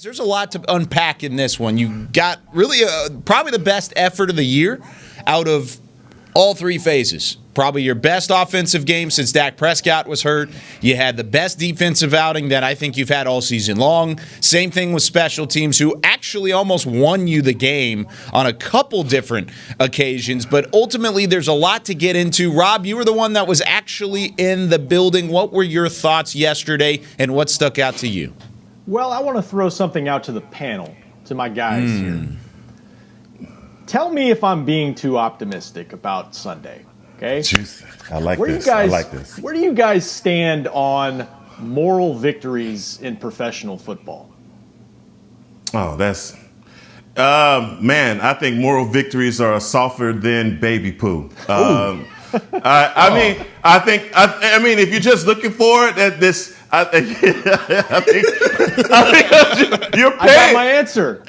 There's a lot to unpack in this one. You got really probably the best effort of the year out of all three phases. Probably your best offensive game since Dak Prescott was hurt. You had the best defensive outing that I think you've had all season long. Same thing with special teams, who actually almost won you the game on a couple different occasions. But ultimately, there's a lot to get into. Rob, you were the one that was actually in the building. What were your thoughts yesterday, and what stuck out to you? Well, I want to throw something out to the panel, to my guys here. Tell me if I'm being too optimistic about Sunday, okay? Jeez, I like this. Where do you guys stand on moral victories in professional football? Oh, that's man. I think moral victories are softer than baby poo. I mean, if you're just looking for it, I think you're paying. I got my answer.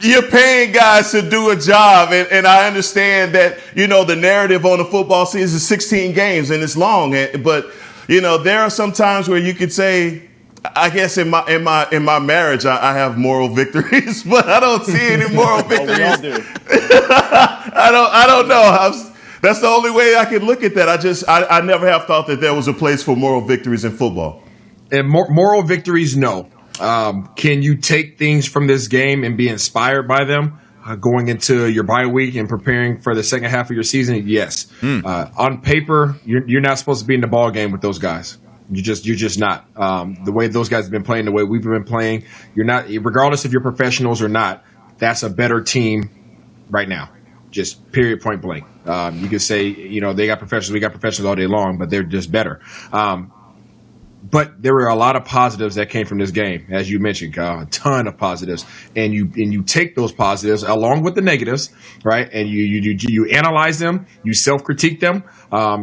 You're paying guys to do a job, and I understand that, the narrative on the football season is 16 games and it's long, but there are some times where you could say, I guess in my marriage I have moral victories, but I don't see any moral victories. We all do. I don't know. That's the only way I could look at that. I never have thought that there was a place for moral victories in football. And moral victories, no. Can you take things from this game and be inspired by them going into your bye week and preparing for the second half of your season? Yes. On paper, you're not supposed to be in the ball game with those guys. You're just not. The way those guys have been playing, the way we've been playing, you're not. Regardless if you're professionals or not, that's a better team right now. Just period, point blank. You could say, they got professionals, we got professionals all day long, but they're just better. But there were a lot of positives that came from this game, as you mentioned, Kyle, a ton of positives. And you take those positives along with the negatives, right? And you analyze them, you self-critique them,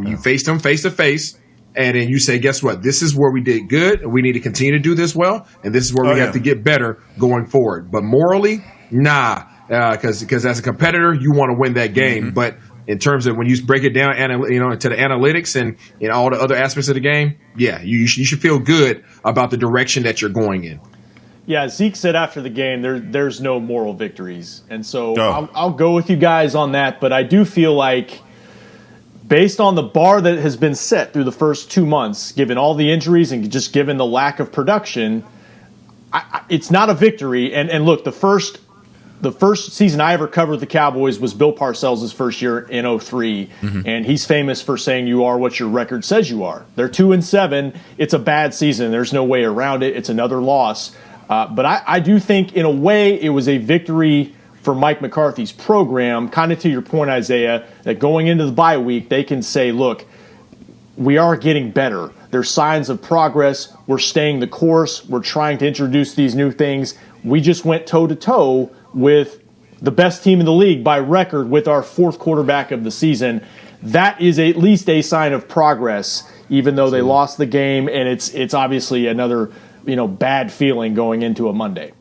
you face them face to face, and then you say, guess what? This is where we did good, and we need to continue to do this well, and this is where we have to get better going forward. But morally, nah, because as a competitor, you want to win that game. But in terms of when you break it down, to the analytics and all the other aspects of the game, you should feel good about the direction that you're going in. Yeah, Zeke said after the game, there's no moral victories. And so I'll go with you guys on that, but I do feel like based on the bar that has been set through the first 2 months, given all the injuries and just given the lack of production, it's not a victory. And look, the first season I ever covered the Cowboys was Bill Parcells' first year in 2003, and he's famous for saying you are what your record says you are. They're 2-7. It's a bad season. There's no way around it. It's another loss. But I do think, in a way, it was a victory for Mike McCarthy's program, kind of to your point, Isaiah, that going into the bye week, they can say, look, we are getting better. There's signs of progress. We're staying the course. We're trying to introduce these new things. We just went toe-to-toe with the best team in the league by record with our fourth quarterback of the season. That is at least a sign of progress, even though they lost the game, and it's obviously another bad feeling going into a Monday.